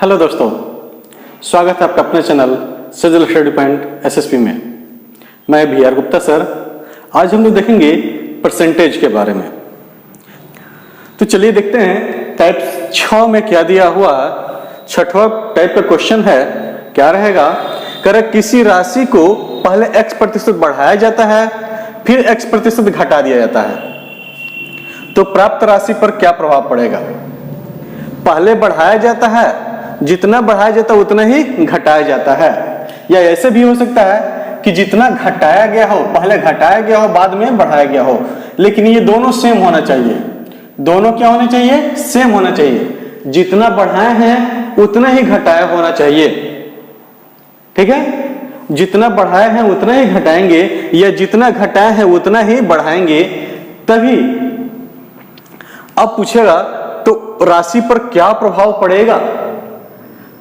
Hello दोस्तों, स्वागत है आपका अपने channel civil study point SSP में। मैं BR गुप्ता सर। आज हम लोग देखेंगे परसेंटेज के बारे में। तो चलिए देखते हैं टाइप 6 में क्या दिया हुआ। छठवां टाइप का क्वेश्चन है, क्या रहेगा? कर किसी राशि को पहले x% बढ़ाया जाता है, फिर x% घटा दिया जाता है, तो प्राप्त राशि पर क्या प्रभाव पड़ेगा? पहले बढ़ाया जाता है, जितना बढ़ाया जाता है उतना ही घटाया जाता है, या ऐसे भी हो सकता है कि जितना घटाया गया हो पहले घटाया गया हो, बाद में बढ़ाया गया हो, लेकिन ये दोनों सेम होना चाहिए। दोनों क्या होने चाहिए? सेम होना चाहिए। जितना बढ़ाए हैं उतना ही घटाया होना चाहिए। ठीक है, जितना बढ़ाए हैं उतना ही घटाएंगे, या जितना घटाए हैं उतना ही बढ़ाएंगे, तभी। अब पूछेगा तो राशि पर क्या प्रभाव पड़ेगा?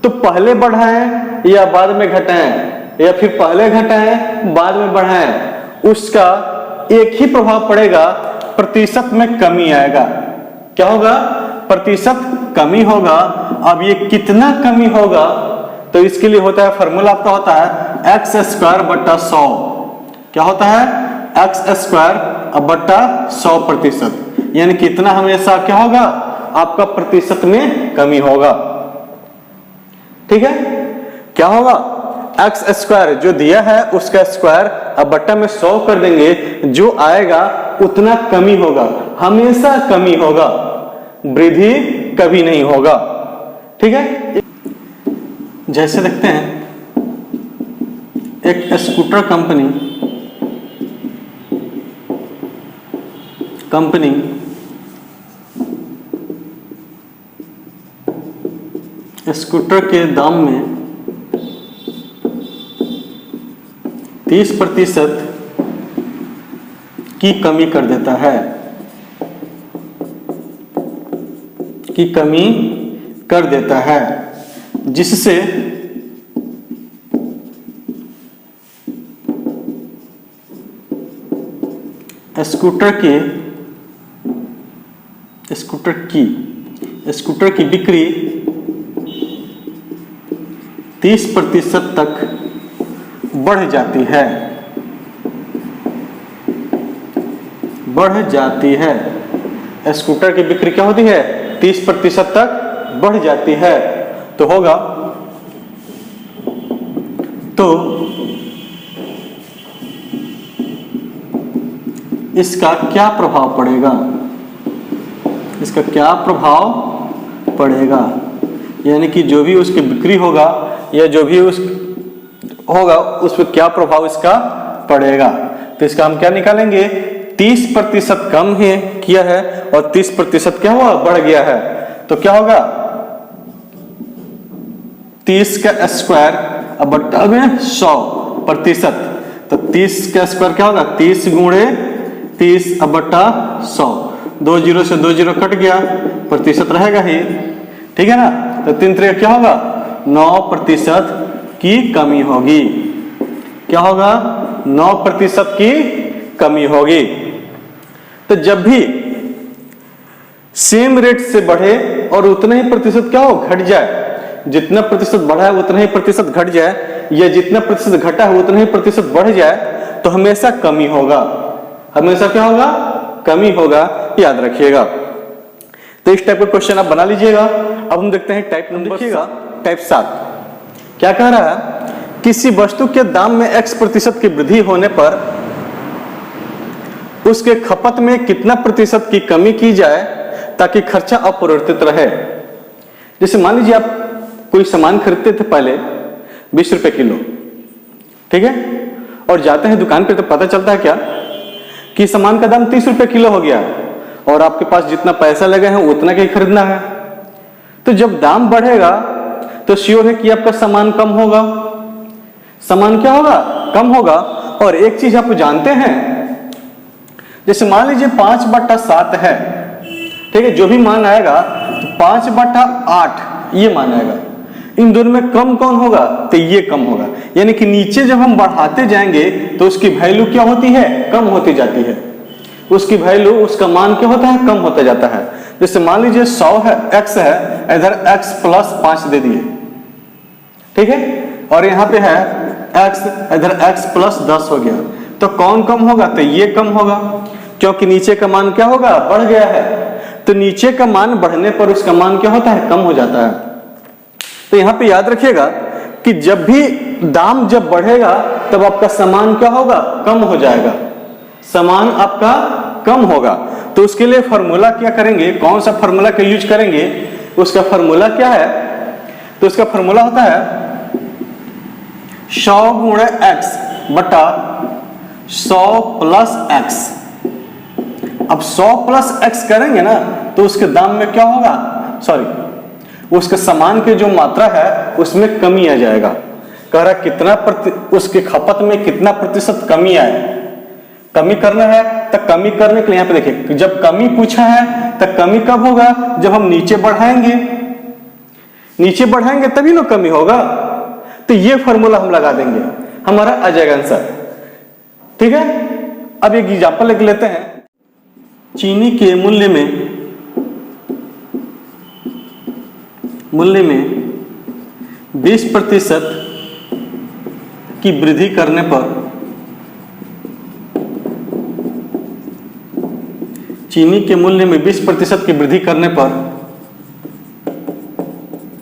तो पहले बढ़ाएं या बाद में घटाएं, या फिर पहले घटाएं बाद में बढ़ाएं, उसका एक ही प्रभाव पड़ेगा, प्रतिशत में कमी आएगा। क्या होगा? प्रतिशत कमी होगा। अब ये कितना कमी होगा? तो इसके लिए होता है फॉर्मूला, आपका होता है x²/100। क्या होता है? x²/100%, यानी कितना हमेशा क्या होगा? आपका प्रतिशत में कमी होगा। ठीक है, क्या होगा? x² जो दिया है उसका स्क्वायर अब बट्टा में 100 कर देंगे, जो आएगा उतना कमी होगा, हमेशा कमी होगा, वृद्धि कभी नहीं होगा। ठीक है, जैसे देखते हैं एक स्कूटर कंपनी स्कूटर के दाम में 30% की कमी कर देता है, जिससे स्कूटर की बिक्री 30% तक बढ़ जाती है। स्कूटर की बिक्री क्या होती है? 30% तक बढ़ जाती है। तो होगा, तो इसका क्या प्रभाव पड़ेगा? यानी कि जो भी उसकी बिक्री होगा या जो भी उस पर क्या प्रभाव इसका पड़ेगा। तो इसका हम क्या निकालेंगे? 30% कम है किया है और 30% क्या हुआ? बढ़ गया है। तो क्या होगा? 30 का स्क्वायर अब बट्टा में 100%। तो 30 का स्क्वायर क्या होगा? 30 गुणे 30 अब बट्टा 100। 2 0 से 2 0 कट गया, प्रतिशत रहेगा ही। ठीक है ना? तो 3 3 क्या होगा? 9% की कमी होगी। क्या होगा? 9% की कमी होगी। तो जब भी सेम रेट से बढ़े और उतना ही प्रतिशत क्या हो? घट जाए। जितना प्रतिशत बढ़ा है उतना ही प्रतिशत घट जाए, या जितना प्रतिशत घटा है उतना ही प्रतिशत बढ़ जाए, तो हमेशा कमी होगा। हमेशा क्या होगा? कमी होगा, याद रखिएगा। तो इस टाइप का क्वेश्चन आप बना लीजिएगा। अब हम देखते हैं टाइप नंबर, देखिएगा टाइप 7 क्या कह रहा है? किसी वस्तु के दाम में x% की वृद्धि होने पर उसके खपत में कितना प्रतिशत की कमी की जाए ताकि खर्चा अपरिवर्तित रहे। जैसे मान लीजिए आप कोई सामान खरीदते थे पहले 20 रुपए किलो, ठीक है, और जाते हैं दुकान पे तो पता चलता है क्या कि सामान का दाम 30 रुपए किलो हो गया, और आपके पास जितना पैसा लगे हैं उतना का ही खरीदना है। तो जब दाम बढ़ेगा तो श्योर है कि आपका सामान कम होगा। सामान क्या होगा? कम होगा। और एक चीज आप जानते हैं, जैसे मान लीजिए 5/7 है, ठीक है, जो भी मान आएगा 5/8 ये मान आएगा। इन दोनों में कम कौन होगा? तो ये कम होगा। यानी कि नीचे जब हम बढ़ाते जाएंगे तो उसकी वैल्यू क्या होती है? कम होती जाती है। उसकी वैल्यू, उसका मान क्या होता है, कम होता जाता है। जैसे मान लीजिए 100 है, x है, इधर x प्लस 5 दे दिए, ठीक है, और यहाँ पे है x, इधर x प्लस 10 हो गया, तो कौन कम होगा, तो ये कम होगा, क्योंकि नीचे का मान क्या होगा, बढ़ गया है। तो नीचे का मान बढ़ने पर उसका मान क्या होता है, कम हो जाता है। तो यहाँ पे याद रखिएगा कि जब भी दाम जब बढ़ेगा तब आपका सामान क्या होगा, कम हो जाएगा, सामान आपका कम होगा। तो उसके लिए फॉर्मूला क्या करेंगे, कौन सा फॉर्मूला का यूज करेंगे, उसका फॉर्मूला क्या है, तो उसका फॉर्मूला होता है 100 गुणे x बटा 100 प्लस x। अब 100 प्लस x करेंगे ना तो उसके दाम में क्या होगा, सॉरी, उसके सामान की जो मात्रा है उसमें कमी आ जाएगा। कह रहा कितना उसके खपत में कितना प्रतिशत कमी आए, कमी करना है। तो कमी करने के लिए यहाँ पे देखिए, जब कमी पूछा है तो कमी कब होगा, जब हम नीचे बढ़ाएंगे, नीचे बढ़ाएंगे तभी ना कमी होगा। तो ये फॉर्मूला हम लगा देंगे, हमारा आ जाएगा आंसर, ठीक है। अब एक एग्जांपल लेके लेते हैं। चीनी के मूल्य में 20% की वृद्धि करने पर, चीनी के मूल्य में 20% की वृद्धि करने पर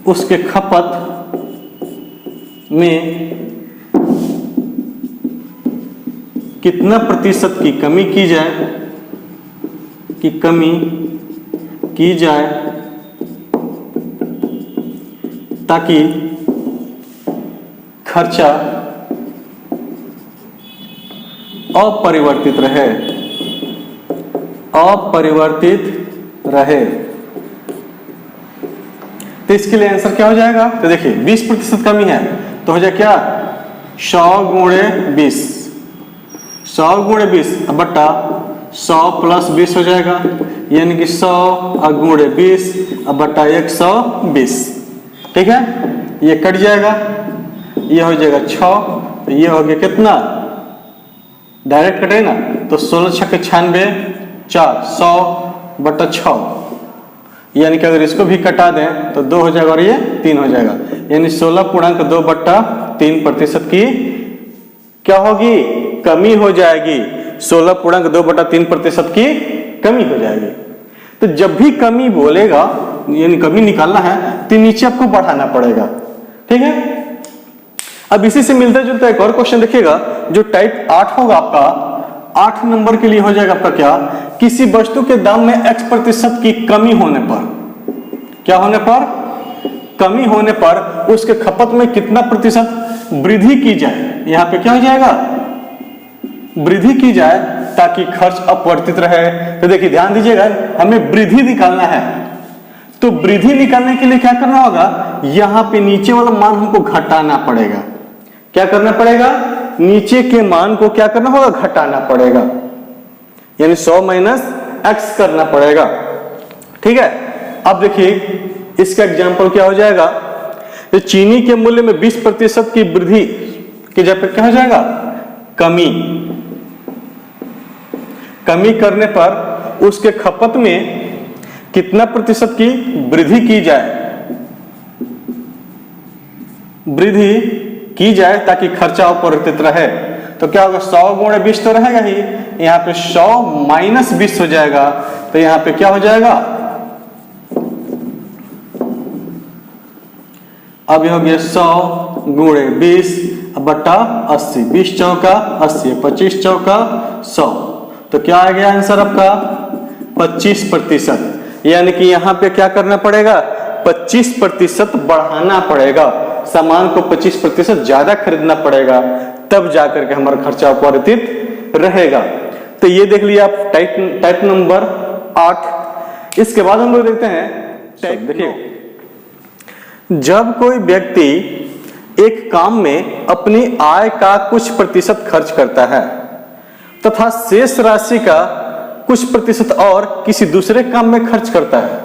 उसके खपत में कितना प्रतिशत की कमी की जाए, ताकि खर्चा अपरिवर्तित रहे। तो इसके लिए आंसर क्या हो जाएगा, तो देखिए 20% कमी है तो हो जाए क्या, 100 गुणे 20, 100 गुणे 20 बटा 100 प्लस 20 हो जाएगा, यानी कि 100 गुणे 20 बटा 120, ठीक है। ये कट जाएगा, ये हो जाएगा 6, ये हो गया कितना, डायरेक्ट कटे ना, तो 16 छक्के 96, 4, 100 बटा 6, यानी कि अगर इसको भी कटा दें तो 2 हो जाएगा और ये 3 हो जाएगा, यानी 16.2 बटा 3% की क्या होगी, कमी हो जाएगी। 16.2 बटा 3% की कमी हो जाएगी। तो जब भी कमी बोलेगा, यानी कमी निकालना है, तो नीचे आपको बढ़ाना पड़ेगा, ठीक है। अब इसी से मिलता जुलता एक और क्वेश्चन देखिएगा, जो टाइप 8 होगा आपका, 8 नंबर के लिए हो जाएगा आपका क्या, किसी वस्तु के दाम में x% की कमी होने पर, क्या होने पर, कमी होने पर उसके खपत में कितना प्रतिशत वृद्धि की जाए। यहां पे क्या हो जाएगा, वृद्धि की जाए ताकि खर्च अपरिवर्तित रहे। तो देखिए ध्यान दीजिएगा, हमें वृद्धि निकालना है, तो वृद्धि निकालने के लिए क्या करना होगा, यहां पे नीचे वाला मान हमको घटाना पड़ेगा। क्या करना पड़ेगा, नीचे के मान को क्या करना होगा, घटाना पड़ेगा, यानी 100 माइनस x करना पड़ेगा, ठीक है। अब देखिए इसका एग्जांपल क्या हो जाएगा, तो चीनी के मूल्य में 20% की वृद्धि की जगह पे क्या हो जाएगा, कमी करने पर उसके खपत में कितना प्रतिशत की वृद्धि की जाए ताकि खर्चा अपरिवर्तित रहे। तो क्या होगा, 100 गुणे 20 तो रहेगा ही, यहाँ पे 100 माइनस 20 हो जाएगा, तो यहाँ पे क्या हो जाएगा, अब ये हो गया 100 गुणे 20 बटा 80, 20 चौका 80, 25 चौका 100, तो क्या आ गया आंसर आपका 25%। यानी कि यहाँ पे क्या करना पड़ेगा, 25% बढ़ाना पड़ेगा, सामान को 25% ज्यादा खरीदना पड़ेगा, तब जाकर के हमारा खर्चा अपरिवर्तित रहेगा। तो ये देख लिया आप टाइप नंबर 8। इसके बाद हम लोग देखते हैं टाइप, देखिए जब कोई व्यक्ति एक काम में अपनी आय का कुछ प्रतिशत खर्च करता है तथा शेष राशि का कुछ प्रतिशत और किसी दूसरे काम में खर्च करता है,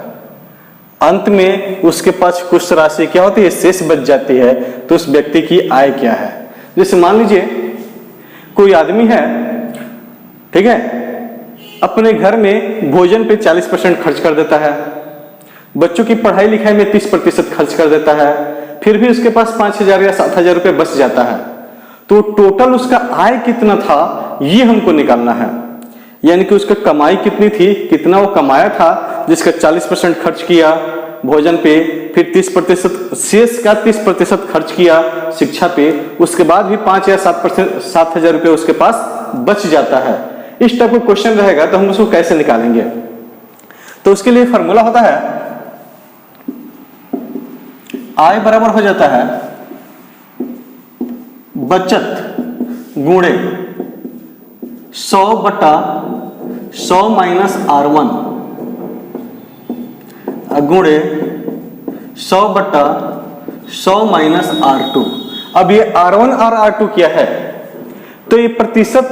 अंत में उसके पास कुछ राशि क्या होती है, शेष बच जाती है, तो उस व्यक्ति की आय क्या है। जैसे मान लीजिए कोई आदमी है, ठीक है, अपने घर में भोजन पे 40% खर्च कर देता है, बच्चों की पढ़ाई लिखाई में 30% खर्च कर देता है, फिर भी उसके पास 5,000 या 7,000 रुपये बच जाता है, तो टोटल उसका आय कितना था ये हमको निकालना है। यानी कि उसका कमाई कितनी थी, कितना वो कमाया था, जिसका 40% खर्च किया भोजन पे, फिर 30% शेष का 30% खर्च किया शिक्षा पे, उसके बाद भी 5 या 7,000 रुपये उसके पास बच जाता है। इस टाइप का क्वेश्चन रहेगा तो हम उसको कैसे निकालेंगे? तो उसके लिए फॉर्मूला होता है आय बराबर हो जाता है बचत गुणे 100/100 माइनस R1 गुणे 100/100 माइनस R2। अब ये R1 और R2 क्या है? तो ये प्रतिशत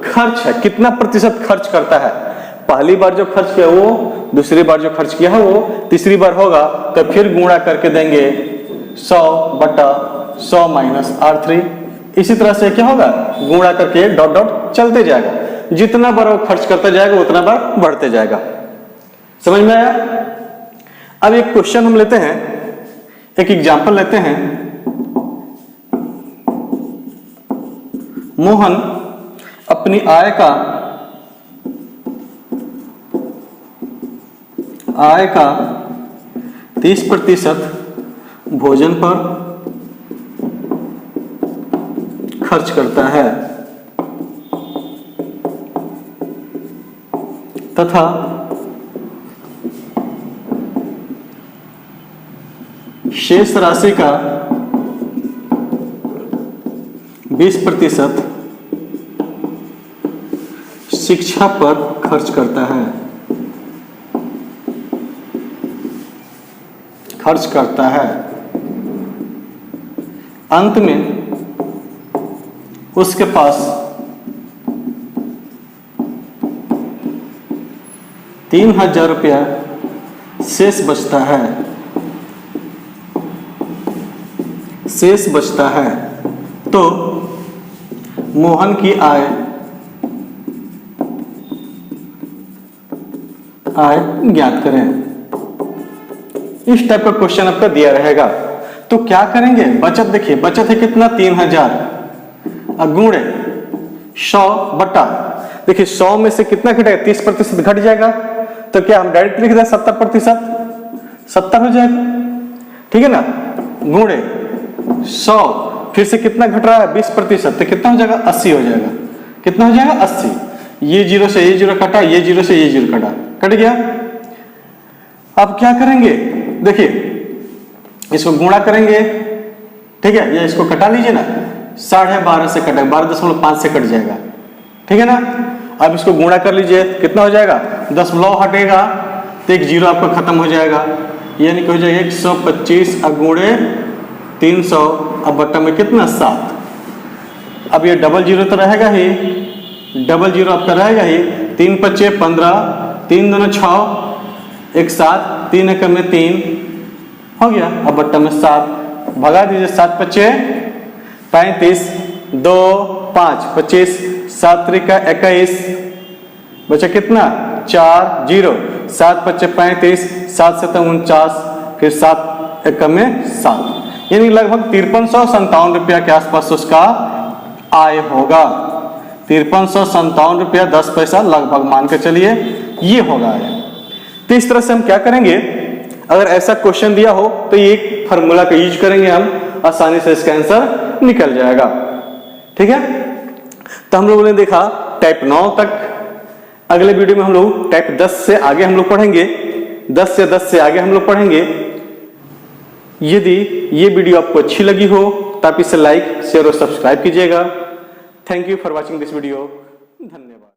खर्च है, कितना प्रतिशत खर्च करता है। पहली बार जो खर्च किया वो, दूसरी बार जो खर्च किया है वो, तीसरी बार होगा तो फिर गुणा करके देंगे 100/100 माइनस R3। इसी तरह से क्या होगा, गुणा करके डॉट डॉट चलते जाएगा, जितना बार वो खर्च करता जाएगा उतना बार बढ़ते जाएगा। समझ में आया? अब एक क्वेश्चन हम लेते हैं, एक एग्जांपल लेते हैं। मोहन अपनी आय का 30% भोजन पर खर्च करता है तथा शेष राशि का 20% शिक्षा पर खर्च करता है। अंत में उसके पास 3,000 रुपया शेष बचता है। तो मोहन की आय ज्ञात करें। इस टाइप का क्वेश्चन आपका दिया रहेगा। तो क्या करेंगे, बचत देखिए, बचत है कितना 3,000 गुणे 100 बटा, देखिए 100 में से कितना घटेगा, 30% घट जाएगा, तो क्या हम डायरेक्ट लिख दें 70%, 70 हो जाएगा, ठीक है ना, गुणे 100, फिर से कितना घट रहा है 20%, तो कितना हो जाएगा 80 हो जाएगा। कितना हो जाएगा 80। ये जीरो से ये जीरो कटा, ये जीरो से ये जीरो कटा, कट गया। अब क्या करेंगे, देखिए इसको गुणा करेंगे, ठीक है, या इसको कटा लीजिए ना, 12.5 से कटेगा, 12.5 से कट जाएगा, ठीक है ना। अब इसको गुणा कर लीजिए, कितना हो जाएगा, 10 हटेगा तो एक जीरो आपका खत्म हो जाएगा, यानी कि हो जाएगा 125 गुणे 300, अब बट्टा में कितना 7। अब ये डबल जीरो तो रहेगा ही, डबल जीरो आपका रहेगा ही, 3 × 5 = 15, 3 दूना 6, 1 7, 3 × 1 = 3 हो गया। अब बट्टा में 7 भगा दीजिए, 7 × 5 = 35, 2 5 25, 7 × 3 = 21, बचा कितना 4 0, 7 × 5 = 35, 7 × 7 = 49, फिर 7 × 1 = 7, यानी लगभग 5357 रुपया के आसपास उसका आय होगा। 5357 रुपया 10 पैसा लगभग मान के चलिए ये होगा आय। तो इस तरह से हम क्या करेंगे, अगर ऐसा क्वेश्चन दिया हो तो ये एक फार्मूला का यूज करेंगे, हम आसानी से इसका आंसर निकल जाएगा, ठीक है। तो हम लोगों ने देखा टाइप 9 तक। अगले वीडियो में हम लोग टाइप 10 से आगे हम लोग पढ़ेंगे, 10 से आगे हम लोग पढ़ेंगे। यदि ये वीडियो आपको अच्छी लगी हो तो आप इसे लाइक शेयर और सब्सक्राइब कीजिएगा। Thank you for watching this video. धन्यवाद।